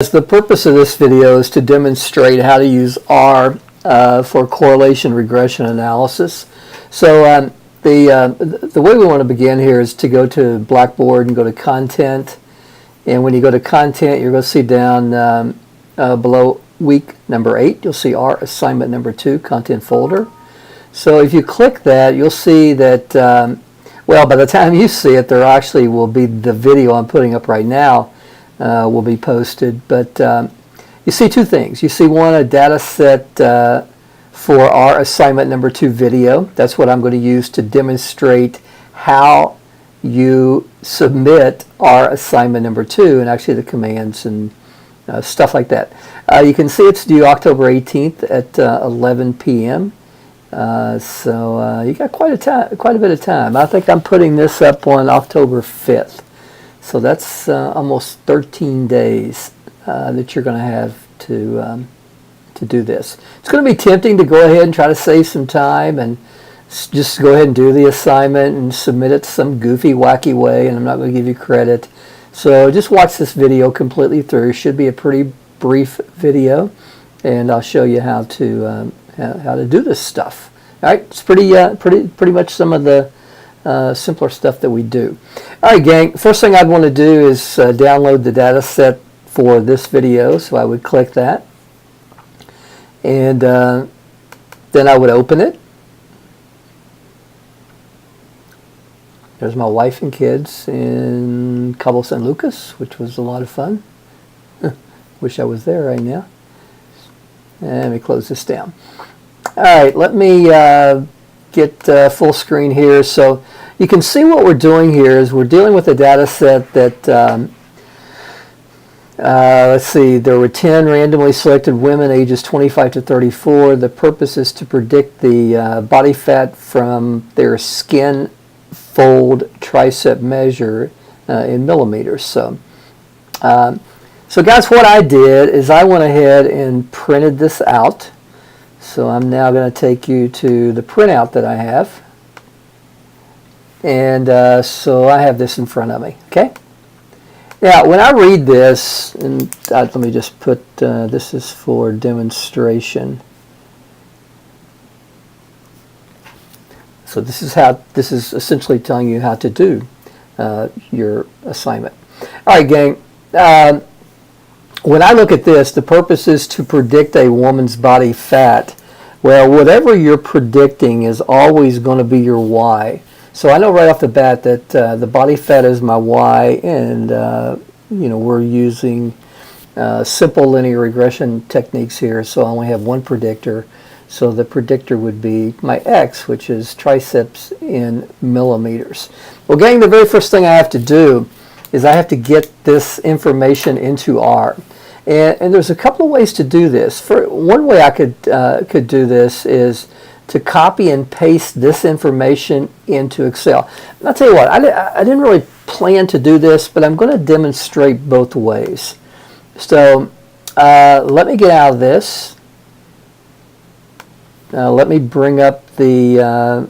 The purpose of this video is to demonstrate how to use R for correlation regression analysis. So the way we want to begin here is to go to Blackboard and go to Content. And when you go to Content, you're going to see down below week number 8, you'll see R assignment number 2, Content folder. So if you click that, you'll see that, well, by the time you see it, there actually will be the video I'm putting up right now. Will be posted, but you see two things. You see one, a data set for our assignment number 2 video. That's what I'm going to use to demonstrate how you submit our assignment number 2 and actually the commands and stuff like that. You can see it's due October 18th at 11 p.m. So you got quite a bit of time. I think I'm putting this up on October 5th. So that's almost 13 days that you're going to have to do this. It's going to be tempting to go ahead and try to save some time and just go ahead and do the assignment and submit it some goofy, wacky way, and I'm not going to give you credit. So just watch this video completely through. It should be a pretty brief video, and I'll show you how to do this stuff. All right, it's pretty much some of the simpler stuff that we do. All right, gang, first thing I'd want to do is download the data set for this video, so I would click that, and then I would open it. There's my wife and kids in Cabo San Lucas, which was a lot of fun. Wish I was there right now. And let me close this down. All right, let me get full screen here. So you can see what we're doing here is we're dealing with a data set that, let's see, there were 10 randomly selected women ages 25 to 34. The purpose is to predict the body fat from their skin fold tricep measure in millimeters. So, so guys, what I did is I went ahead and printed this out. So I'm now going to take you to the printout that I have. And so I have this in front of me. Okay. Now, when I read this, and let me just put, this is for demonstration. So this is essentially telling you how to do your assignment. All right, gang. When I look at this, the purpose is to predict a woman's body fat. Well, whatever you're predicting is always going to be your Y. So I know right off the bat that the body fat is my Y, and you know, we're using simple linear regression techniques here, so I only have one predictor. So the predictor would be my X, which is triceps in millimeters. Well, gang, the very first thing I have to do is I have to get this information into R. And there's a couple of ways to do this. One way I could do this is to copy and paste this information into Excel. And I'll tell you what, I didn't really plan to do this, but I'm going to demonstrate both ways. So let me get out of this. Let me bring up the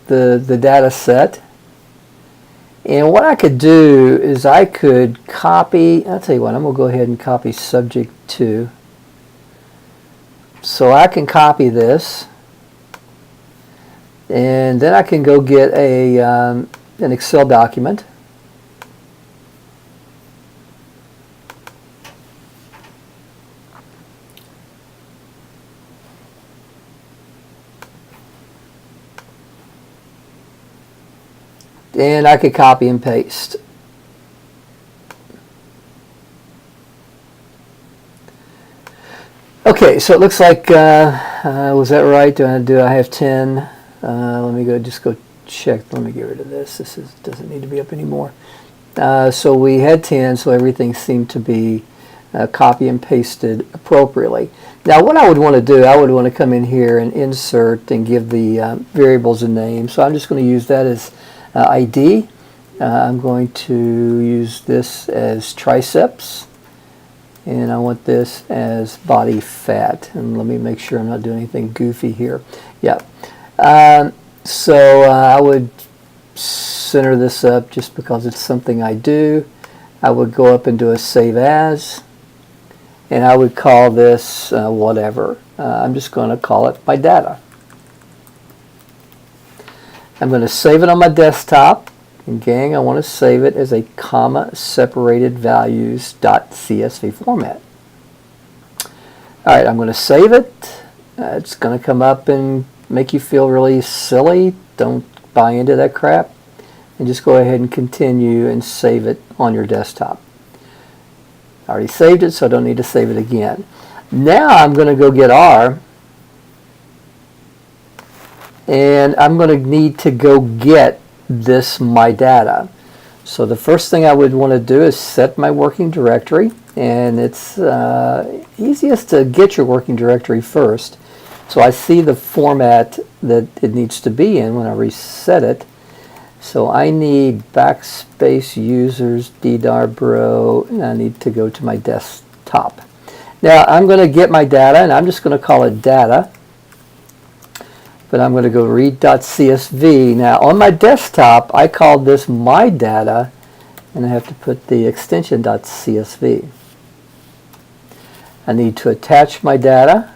data set. And what I could do is I could copy, I'll tell you what, I'm going to go ahead and copy subject 2. So I can copy this, and then I can go get an Excel document. And I could copy and paste. Okay, so it looks like, was that right? Do I have 10? Let me go check. Let me get rid of this. This doesn't need to be up anymore. So we had 10, so everything seemed to be copy and pasted appropriately. Now what I would want to do, I would want to come in here and insert and give the variables a name. So I'm just going to use that as ID. I'm going to use this as triceps, and I want this as body fat. And let me make sure I'm not doing anything goofy here. Yeah. So I would center this up just because it's something I do. I would go up and do a save as, and I would call this whatever. I'm just going to call it my data. I'm going to save it on my desktop, and gang, I want to save it as a comma separated values.csv format. Alright, I'm going to save it. It's going to come up and make you feel really silly. Don't buy into that crap. And just go ahead and continue and save it on your desktop. I already saved it, so I don't need to save it again. Now I'm going to go get R, and I'm going to need to go get this my data. So the first thing I would want to do is set my working directory, and it's easiest to get your working directory first. So I see the format that it needs to be in when I reset it. So I need backspace users ddarbro, and I need to go to my desktop. Now I'm going to get my data, and I'm just going to call it data. But I'm going to go read.csv. Now on my desktop, I called this my data, and I have to put the extension .csv. I need to attach my data.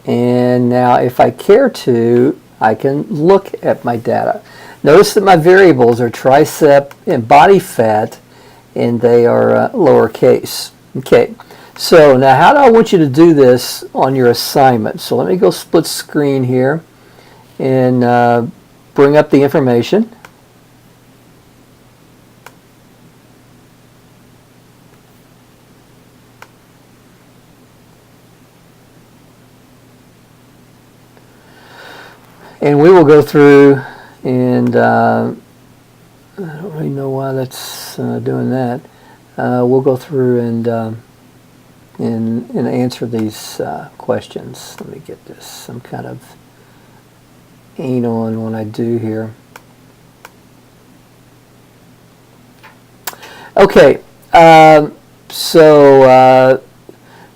And now if I care to, I can look at my data. Notice that my variables are tricep and body fat, and they are lowercase. Okay, so now how do I want you to do this on your assignment? So let me go split screen here and bring up the information. And we will go through, and I don't really know why that's doing that. We'll go through and answer these questions. Let me get this some kind of aim on when I do here. Okay, so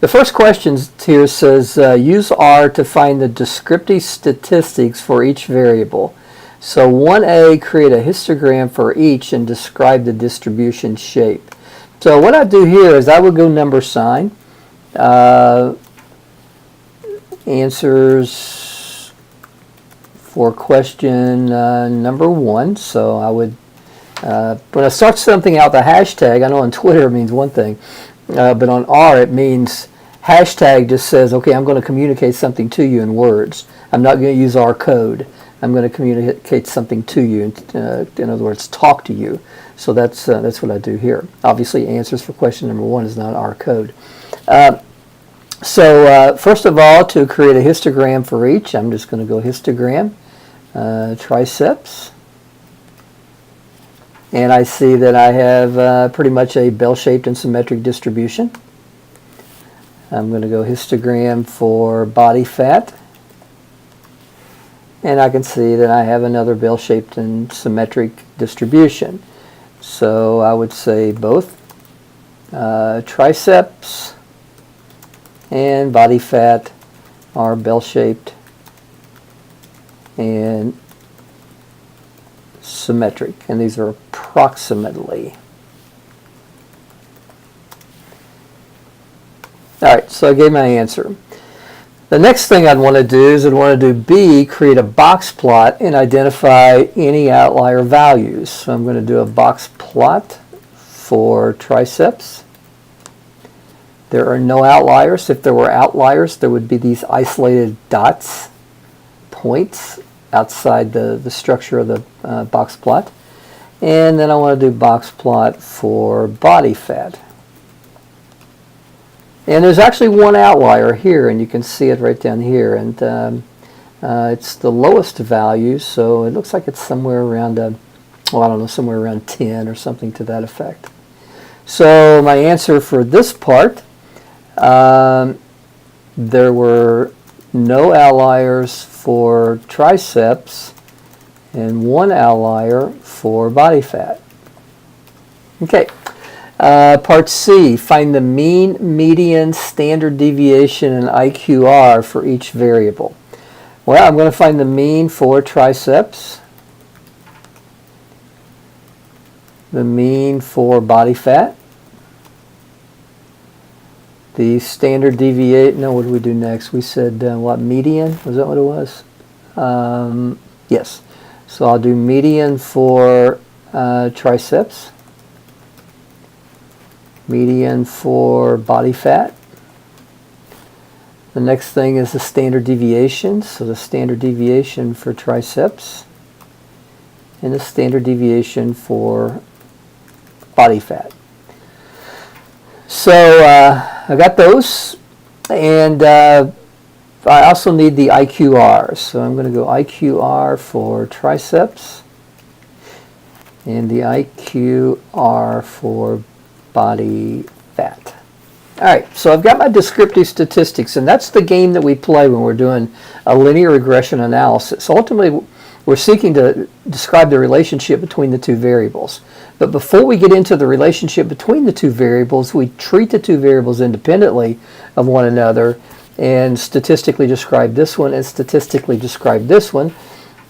the first question here says, use R to find the descriptive statistics for each variable. So 1A, create a histogram for each and describe the distribution shape. So what I do here is I would go number sign, answers for question number 1. So I would, when I start something out the hashtag, I know on Twitter it means one thing, but on R it means hashtag just says, okay, I'm going to communicate something to you in words. I'm not going to use R code. I'm going to communicate something to you, in other words, talk to you. So that's what I do here. Obviously, answers for question number 1 is not R code. So first of all, to create a histogram for each, I'm just going to go histogram, triceps. And I see that I have pretty much a bell-shaped and symmetric distribution. I'm going to go histogram for body fat. And I can see that I have another bell-shaped and symmetric distribution. So I would say both triceps and body fat are bell-shaped and symmetric. And these are approximately. All right, so I gave my answer. The next thing I'd want to do is I'd want to do B, create a box plot and identify any outlier values. So I'm going to do a box plot for triceps. There are no outliers. If there were outliers, there would be these isolated dots, points, outside the structure of the box plot. And then I want to do box plot for body fat. And there's actually one outlier here, and you can see it right down here. And it's the lowest value, so it looks like it's somewhere around, well, I don't know, somewhere around 10 or something to that effect. So my answer for this part, there were no outliers for triceps and one outlier for body fat. Okay. Part C, find the mean, median, standard deviation, and IQR for each variable. Well, I'm going to find the mean for triceps. the mean for body fat, the standard deviation. No, what did we do next? We said what, median? Was that what it was? Yes. So I'll do median for triceps, median for body fat. The next thing is the standard deviation. So the standard deviation for triceps and the standard deviation for body fat. So I got those, and I also need the IQRs. So I'm going to go IQR for triceps and the IQR for body fat. All right, so I've got my descriptive statistics, and that's the game that we play when we're doing a linear regression analysis. Ultimately, we're seeking to describe the relationship between the two variables. But before we get into the relationship between the two variables, we treat the two variables independently of one another and statistically describe this one and statistically describe this one.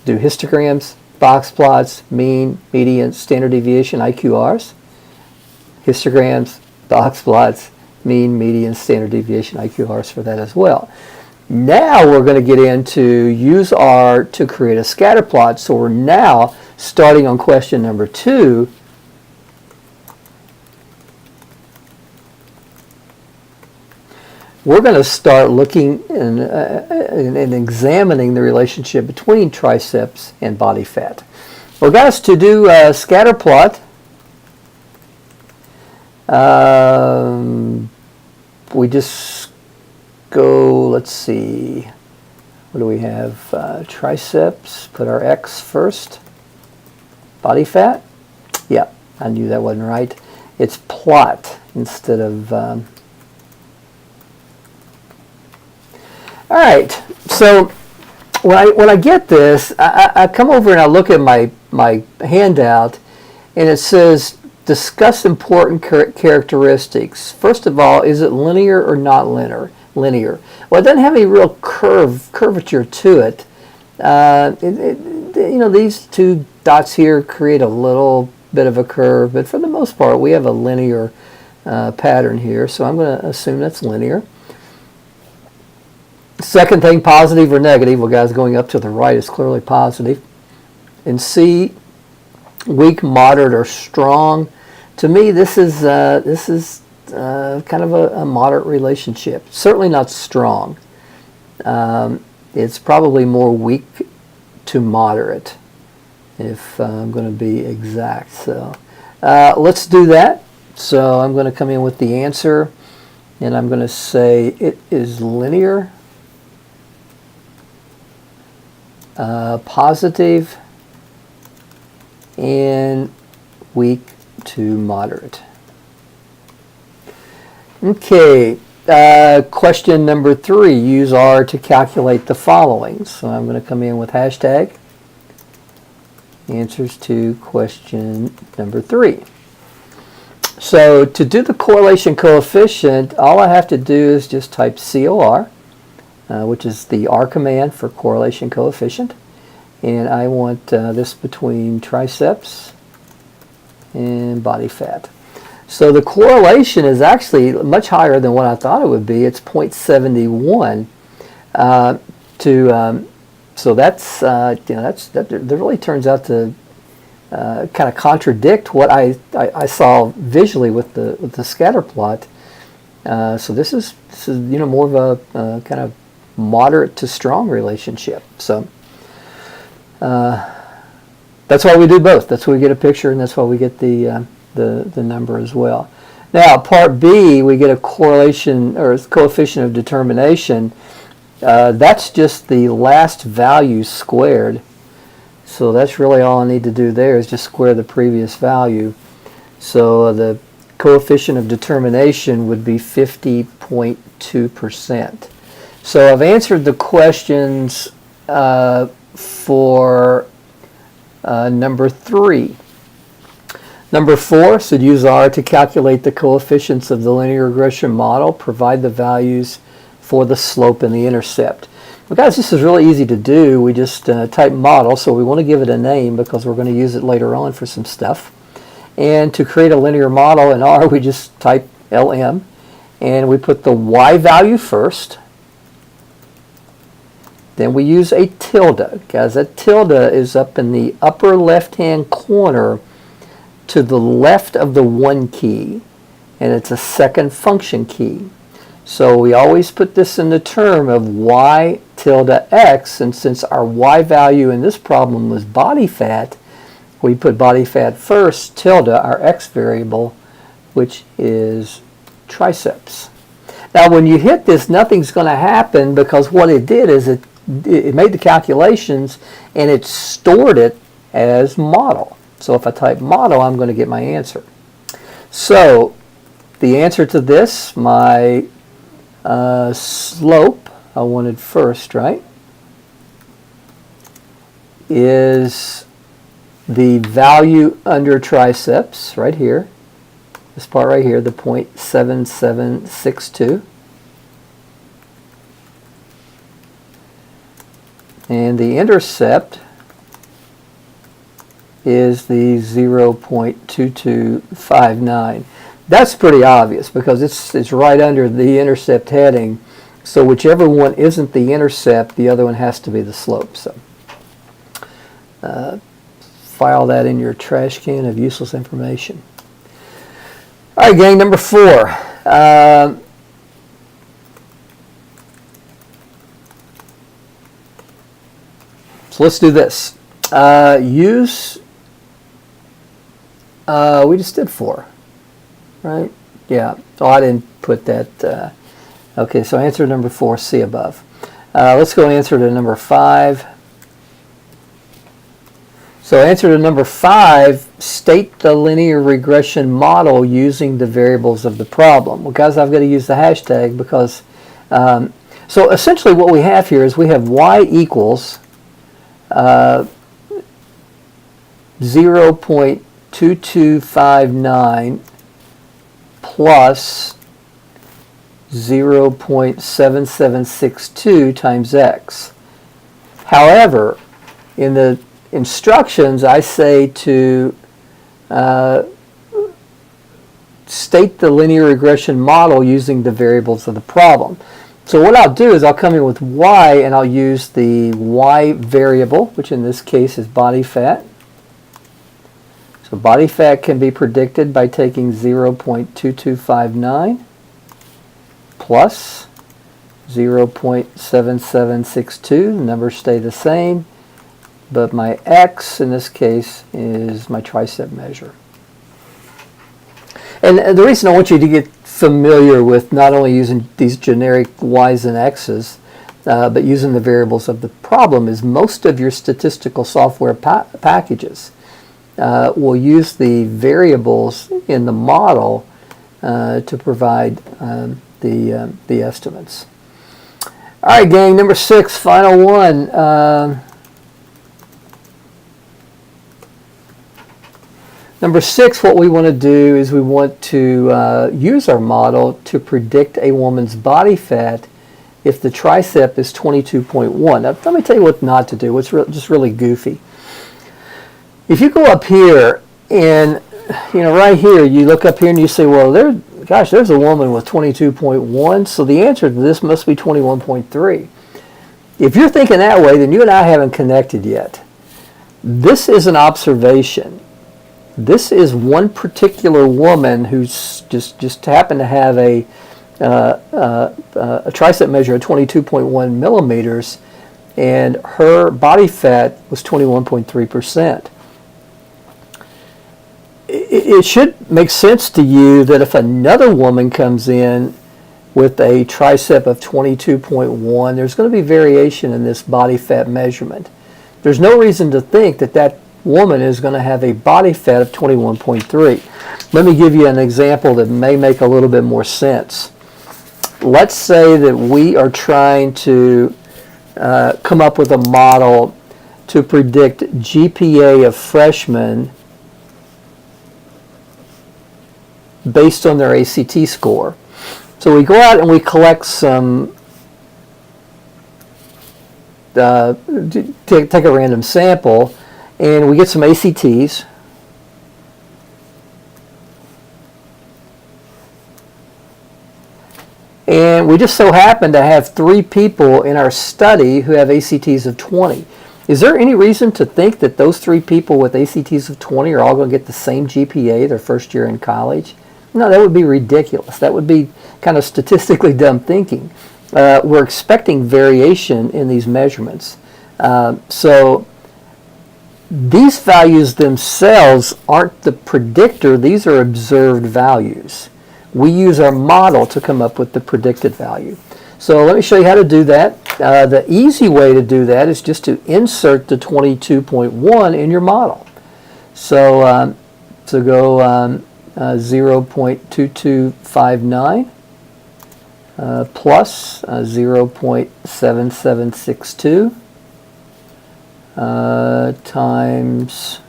Do histograms, box plots, mean, median, standard deviation, IQRs. Histograms, box plots, mean, median, standard deviation, IQRs for that as well. Now we're going to get into use R to create a scatter plot. So we're now starting on question number 2. We're going to start looking and examining the relationship between triceps and body fat. Well, guys, to do a scatter plot, we just go, let's see, what do we have? Triceps, put our X first. Body fat? Yeah, I knew that wasn't right. It's plot instead of... All right, so when I get this, I come over and I look at my handout, and it says discuss important characteristics. First of all, is it linear or not linear? Well, it doesn't have any real curvature to it. You know, these two dots here create a little bit of a curve, but for the most part, we have a linear pattern here, so I'm going to assume that's linear. Second thing, positive or negative. Well, guys, going up to the right is clearly positive. And C, weak, moderate, or strong. To me, this is kind of a moderate relationship. Certainly not strong. It's probably more weak to moderate, if I'm going to be exact. So let's do that. So I'm going to come in with the answer, and I'm going to say it is linear, positive, and weak to moderate. Okay, question number 3, use R to calculate the following. So I'm going to come in with hashtag answers to question number 3. So to do the correlation coefficient, all I have to do is just type COR, which is the R command for correlation coefficient. And I want this between triceps and body fat. So the correlation is actually much higher than what I thought it would be. It's 0.71. So that's that really turns out to kind of contradict what I saw visually with the scatter plot. So this is more of a kind of moderate to strong relationship. So that's why we do both. That's why we get a picture, and that's why we get the number as well. Now, part B, we get a correlation or coefficient of determination. That's just the last value squared. So that's really all I need to do there is just square the previous value. So the coefficient of determination would be 50.2%. So I've answered the questions for number 3. Number 4, so use R to calculate the coefficients of the linear regression model, provide the values for the slope and the intercept. Well, guys, this is really easy to do. We just type model, so we want to give it a name because we're going to use it later on for some stuff. And to create a linear model in R, we just type LM, and we put the Y value first. Then we use a tilde. Guys, that tilde is up in the upper left-hand corner to the left of the 1 key, and it's a second function key. So we always put this in the term of Y tilde X, and since our Y value in this problem was body fat, we put body fat first, tilde, our X variable, which is triceps. Now when you hit this, nothing's going to happen, because what it did is it made the calculations and it stored it as model. So if I type model, I'm going to get my answer. So the answer to this, my slope, I wanted first, right, is the value under triceps right here, this part right here, the 0.7762. And the intercept is the 0.2259. That's pretty obvious because it's right under the intercept heading. So whichever one isn't the intercept, the other one has to be the slope. So file that in your trash can of useless information. All right, gang, number 4. So let's do this. We just did 4, right? Yeah. Oh, I didn't put that. Okay, so answer number 4, see above. Let's go answer to number 5. So answer to number 5, state the linear regression model using the variables of the problem. Well, guys, I've got to use the hashtag because, so essentially what we have here is we have y equals 0.2259 plus 0.7762 times x. However, in the instructions, I say to state the linear regression model using the variables of the problem. So what I'll do is I'll come in with y, and I'll use the y variable, which in this case is body fat. So body fat can be predicted by taking 0.2259 plus 0.7762. The numbers stay the same, but my x in this case is my tricep measure. And the reason I want you to get familiar with not only using these generic y's and x's, but using the variables of the problem is most of your statistical software packages will use the variables in the model to provide the estimates. All right, gang, number 6, final one. Number 6, what we want to do is we want to use our model to predict a woman's body fat if the tricep is 22.1. Now, let me tell you what not to do, what's just really goofy. If you go up here and, right here, you look up here and you say, well, there's a woman with 22.1, so the answer to this must be 21.3. If you're thinking that way, then you and I haven't connected yet. This is an observation. This is one particular woman who's just happened to have a tricep measure of 22.1 millimeters, and her body fat was 21.3%. It should make sense to you that if another woman comes in with a tricep of 22.1, there's going to be variation in this body fat measurement. There's no reason to think that woman is going to have a body fat of 21.3. Let me give you an example that may make a little bit more sense. Let's say that we are trying to come up with a model to predict GPA of freshmen based on their ACT score. So we go out and we collect some, take a random sample, and we get some ACTs, And we just so happen to have 3 people in our study who have ACTs of 20. Is there any reason to think that those 3 people with ACTs of 20 are all going to get the same GPA their first year in college? No, that would be ridiculous. That would be kind of statistically dumb thinking. We're expecting variation in these measurements. So these values themselves aren't the predictor. These are observed values. We use our model to come up with the predicted value. So let me show you how to do that. The easy way to do that is just to insert the 22.1 in your model. So go 0.2259 plus 0.7762 times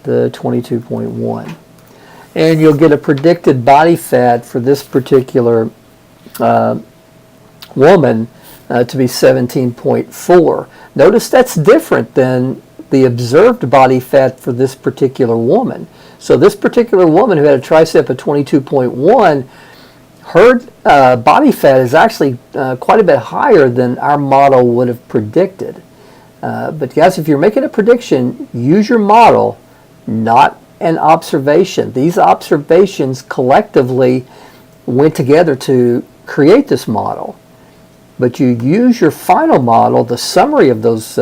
the 22.1. And you'll get a predicted body fat for this particular woman to be 17.4. Notice that's different than the observed body fat for this particular woman. So this particular woman who had a tricep of 22.1, her body fat is actually quite a bit higher than our model would have predicted. But guys, if you're making a prediction, use your model, not an observation. These observations collectively went together to create this model. But you use your final model, the summary of those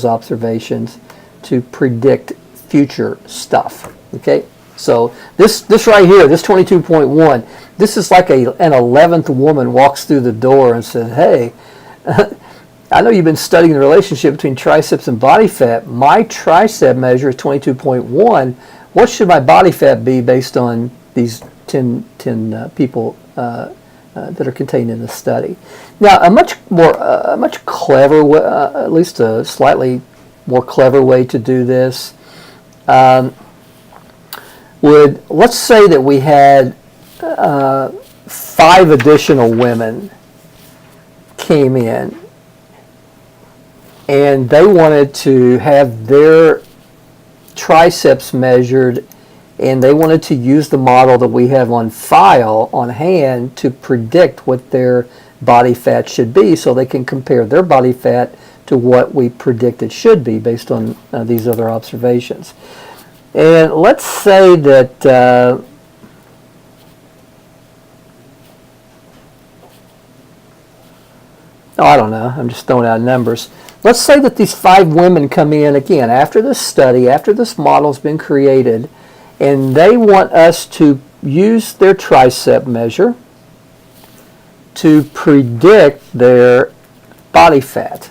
observations, to predict future stuff. Okay, so this right here, this 22.1, this is like an 11th woman walks through the door and says, "Hey, I know you've been studying the relationship between triceps and body fat. My tricep measure is 22.1. What should my body fat be based on these 10 people that are contained in the study?" Now, a much clever way, at least a slightly more clever way to do this let's say that we had 5 additional women came in and they wanted to have their triceps measured, and they wanted to use the model that we have on file, on hand, to predict what their body fat should be so they can compare their body fat to what we predict it should be based on these other observations. And let's say that I don't know, I'm just throwing out numbers. Let's say that these 5 women come in again after this study, after this model's been created, and they want us to use their tricep measure to predict their body fat.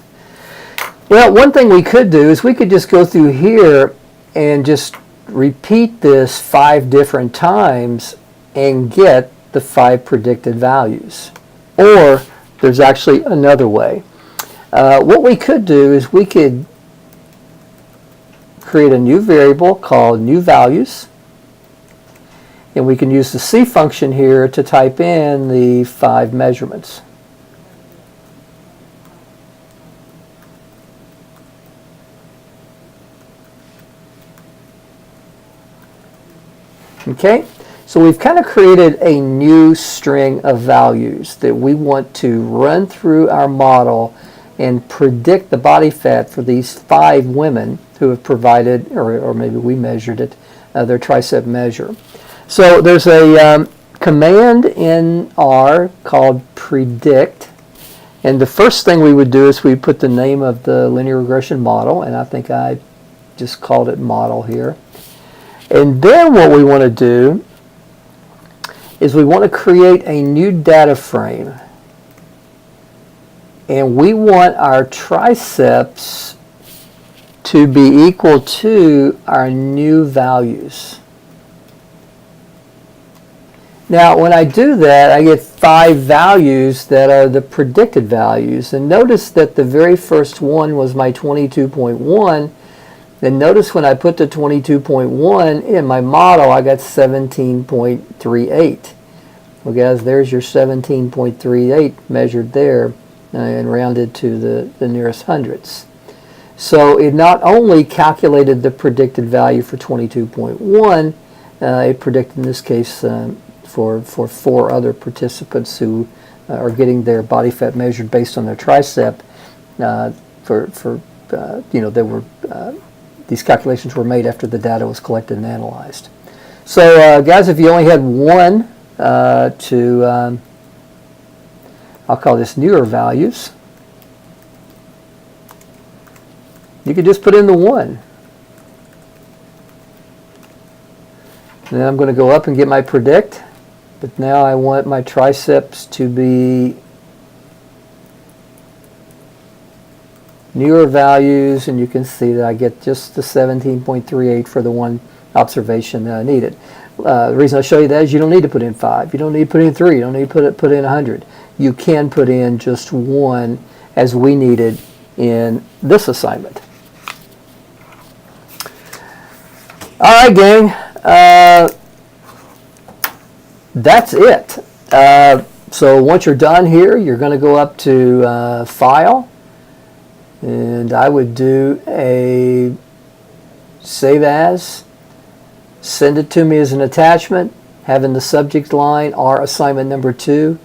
Well, one thing we could do is we could just go through here and just repeat this 5 different times and get the 5 predicted values. Or there's actually another way. What we could do is we could create a new variable called new values, and we can use the C function here to type in the 5 measurements. Okay, so we've kind of created a new string of values that we want to run through our model and predict the body fat for these 5 women who have provided, or maybe we measured it, their tricep measure. So there's a command in R called predict, and the first thing we would do is we put the name of the linear regression model, and I think I just called it model here. And then what we want to do is we want to create a new data frame. And we want our triceps to be equal to our new values. Now, when I do that, I get 5 values that are the predicted values. And notice that the very first one was my 22.1. And notice when I put the 22.1 in my model, I got 17.38. Well, guys, there's your 17.38 measured there and rounded to the nearest hundredths. So it not only calculated the predicted value for 22.1, it predicted in this case for 4 other participants who or getting their body fat measured based on their tricep. These calculations were made after the data was collected and analyzed. So, guys, if you only had one I'll call this newer values, you could just put in the 1. And then I'm going to go up and get my predict, but now I want my triceps to be newer values, and you can see that I get just the 17.38 for the one observation that I needed. The reason I show you that is you don't need to put in 5, you don't need to put in 3, you don't need to put in 100. You can put in just 1 as we needed in this assignment. All right, gang. That's it. So once you're done here, you're going to go up to File, and I would do a Save As, send it to me as an attachment, having the subject line R assignment number 2,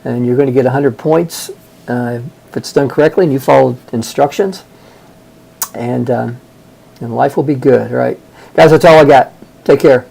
and you're going to get 100 points if it's done correctly and you follow instructions, and life will be good. All right, guys, that's all I got. Take care.